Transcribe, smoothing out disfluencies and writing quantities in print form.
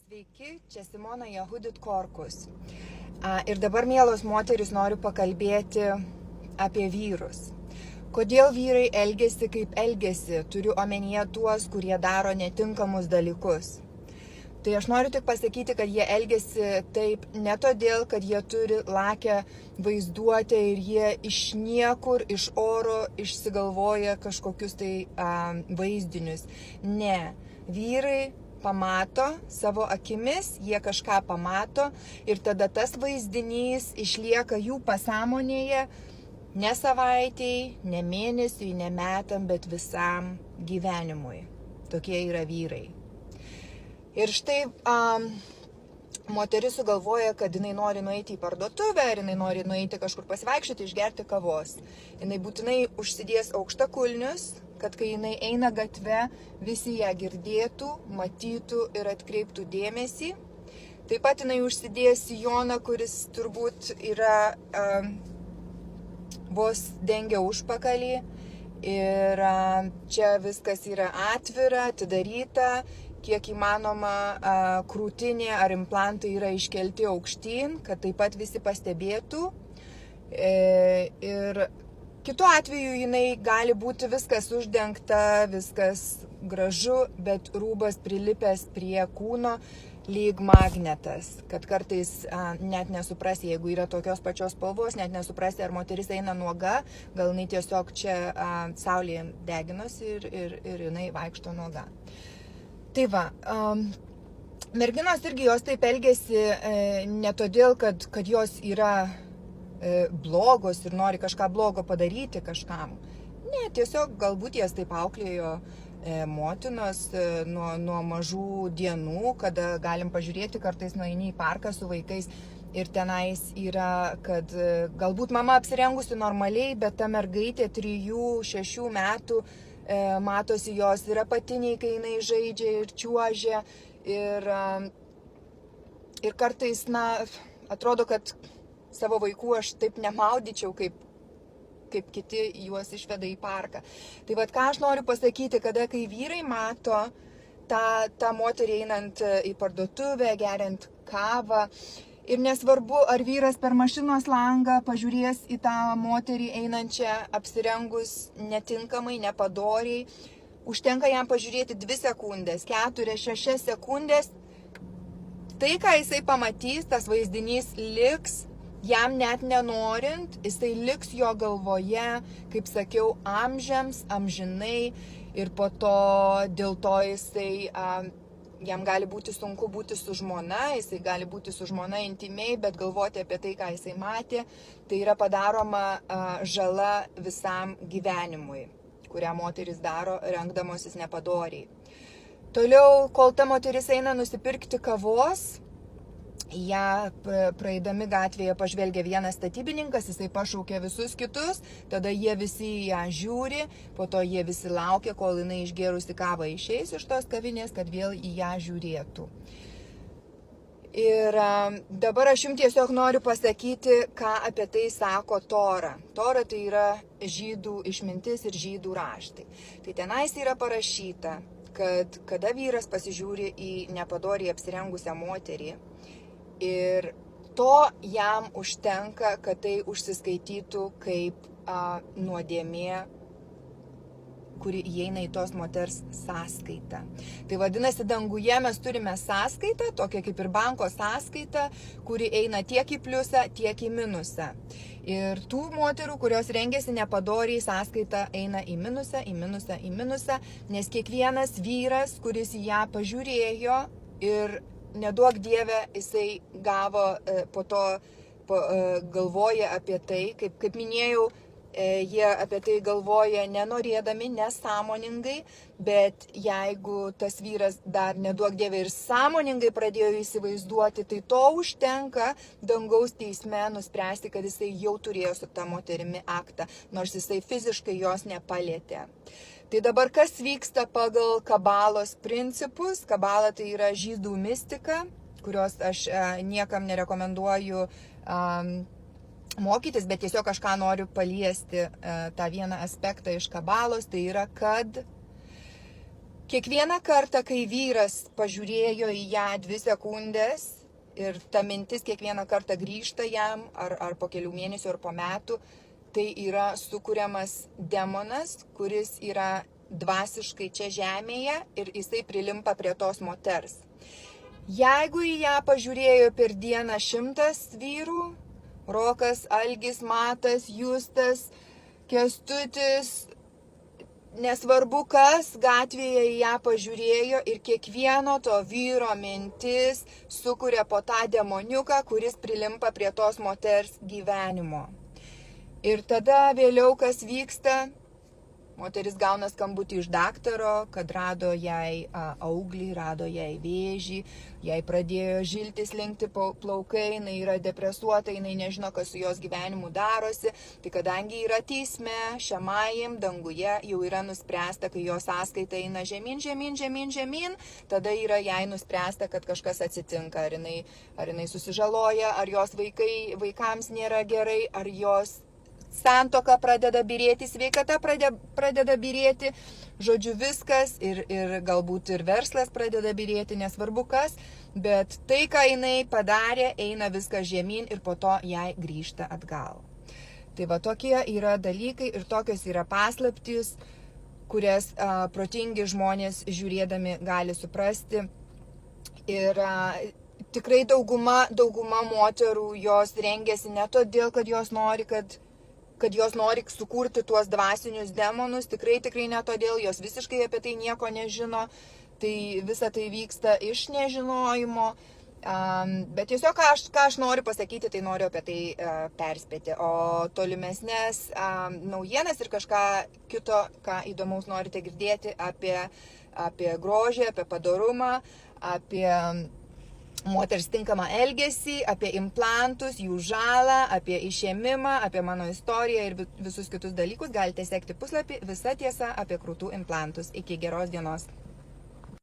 Sveiki, čia Simona Jehudit Korkus. Ir dabar, mielos moterys, noriu pakalbėti apie vyrus. Kodėl vyrai elgiasi kaip elgiasi, turiu omenyje tuos, kurie daro netinkamus dalykus. Tai aš noriu tik pasakyti, kad jie elgiasi taip ne todėl, kad jie turi lakę vaizduotę ir jie iš niekur, iš oro išsigalvoja kažkokius tai vaizdinius. Ne, vyrai pamato savo akimis, jie kažką pamato ir tada tas vaizdinys išlieka jų pasąmonėje ne savaitei, ne mėnesiui, ne metam, bet visam gyvenimui. Tokie yra vyrai. Ir štai moteris sugalvoja, kad jinai nori nueiti į parduotuvę, ar jinai nori nueiti kažkur pasivaikščioti, išgerti kavos. Jinai būtinai užsidės aukštakulnius, kad kai jinai eina gatve, visi ją girdėtų, matytų ir atkreiptų dėmesį. Taip pat jinai užsidės sijoną, kuris turbūt yra vos dengia užpakalį. Ir čia viskas yra atvira, atidaryta. Kiek įmanoma krūtinė ar implantai yra iškelti aukštyn, kad taip pat visi pastebėtų. Ir kitu atveju jinai gali būti viskas uždengta, viskas gražu, bet rūbas prilipęs prie kūno lyg magnetas, kad kartais net nesuprasi, jeigu yra tokios pačios spalvos, net nesuprasi, ar moteris eina nuoga, gal jinai tiesiog čia saulėje deginosi ir jinai vaikšto nuoga. Tai va, merginos irgi jos taip elgiasi ne todėl, kad jos yra blogos ir nori kažką blogo padaryti kažkam. Ne, tiesiog galbūt jas taip auklėjo motinos nuo mažų dienų, kada galim pažiūrėti, kartais nueini į parką su vaikais ir tenais yra, kad galbūt mama apsirengusi normaliai, bet ta mergaitė 3-6 metų matosi jos ir apatiniai, kai jinai žaidžia ir čiuožia ir kartais, atrodo, kad savo vaikų aš taip nemaudyčiau, kaip kiti juos išveda į parką. Tai vat ką aš noriu pasakyti, kada kai vyrai mato tą moterį einant į parduotuvę, geriant kavą, ir nesvarbu, ar vyras per mašinos langą pažiūrės į tą moterį einančią apsirengus netinkamai, nepadoriai. Užtenka jam pažiūrėti 2 sekundės, 4-6 sekundės. Tai, ką jisai pamatys, tas vaizdinys liks, jam net nenorint, jisai liks jo galvoje, kaip sakiau, amžiams, amžinai. Ir po to dėl to jisai... Jam gali būti sunku būti su žmona, jisai gali būti su žmona intimiai, bet galvoti apie tai, ką jisai matė, tai yra padaroma žala visam gyvenimui, kurią moteris daro, rengdamosis nepadoriai. Toliau, kol ta moteris eina nusipirkti kavos, ją praeidami gatvėje pažvelgia vienas statybininkas, jisai pašaukia visus kitus, tada jie visi ją žiūri, po to jie visi laukia, kol jinai išgėrusi kavą išeis iš tos kavinės, kad vėl į ją žiūrėtų. Ir dabar aš jums tiesiog noriu pasakyti, ką apie tai sako Tora. Tora tai yra žydų išmintis ir žydų raštai. Tai tenais yra parašyta, kad kada vyras pasižiūri į nepadoriai apsirengusią moterį, ir to jam užtenka, kad tai užsiskaitytų kaip nuodėmė, kuri įeina į tos moters sąskaitą. Tai vadinasi, danguje mes turime sąskaitą, tokia kaip ir banko sąskaita, kuri eina tiek į pliusą, tiek į minusą. Ir tų moterų, kurios rengiasi nepadoriai, sąskaita eina į minusą, į minusą, į minusą, nes kiekvienas vyras, kuris į ją pažiūrėjo ir neduok Dieve, jisai gavo po to galvoja apie tai, kaip minėjau, jie apie tai galvoja nenorėdami, nesąmoningai, bet jeigu tas vyras dar neduok Dieve ir sąmoningai pradėjo įsivaizduoti, tai to užtenka dangaus teisme nuspręsti, kad jisai jau turėjo su ta moterimi aktą, nors jisai fiziškai jos nepalietė. Tai dabar kas vyksta pagal kabalos principus? Kabala tai yra žydų mistika, kurios aš niekam nerekomenduoju mokytis, bet tiesiog kažką noriu paliesti tą vieną aspektą iš kabalos. Tai yra, kad Kiekvieną kartą, kai vyras pažiūrėjo į ją 2 sekundės ir ta mintis kiekvieną kartą grįžta jam, ar po kelių mėnesių, ar po metų, tai yra sukuriamas demonas, kuris yra dvasiškai čia žemėje ir jisai prilimpa prie tos moters. Jeigu į ją pažiūrėjo per dieną 100 vyrų, Rokas, Algis, Matas, Justas, Kęstutis, nesvarbu kas, gatvėje į ją pažiūrėjo ir kiekvieno to vyro mintis sukuria po tą demoniuką, kuris prilimpa prie tos moters gyvenimo. Ir tada vėliau kas vyksta, moteris gauna skambutį iš daktaro, kad rado jai auglį, rado jai vėžį, jai pradėjo žiltis, linkti plaukai, jinai yra depresuota, jinai nežino, kas su jos gyvenimu darosi. Tai kadangi yra teisme, šemajim, danguje jau yra nuspręsta, kai jos sąskaita eina žemyn, tada yra jai nuspręsta, kad kažkas atsitinka. Ar jinai susižaloja, ar jos vaikams nėra gerai, ar jos santuoka pradeda byrėti, sveikata pradeda byrėti, žodžiu viskas ir galbūt ir verslas pradeda byrėti, nesvarbu kas, bet tai, ką jinai padarė, eina viskas žemyn ir po to jai grįžta atgal. Tai va tokie yra dalykai ir tokios yra paslaptys, kurias protingi žmonės žiūrėdami gali suprasti. Ir tikrai dauguma moterų jos rengiasi ne todėl, kad jos nori sukurti tuos dvasinius demonus, tikrai ne todėl, jos visiškai apie tai nieko nežino, tai visa tai vyksta iš nežinojimo, bet tiesiog ką aš noriu pasakyti, tai noriu apie tai perspėti, o tolimesnės naujienas ir kažką kito, ką įdomaus norite girdėti apie grožį, apie padorumą, apie moters tinkamą elgesį, apie implantus, jų žalą, apie išėmimą, apie mano istoriją ir visus kitus dalykus galite sekti puslapį Visa tiesa apie krūtų implantus. Iki geros dienos.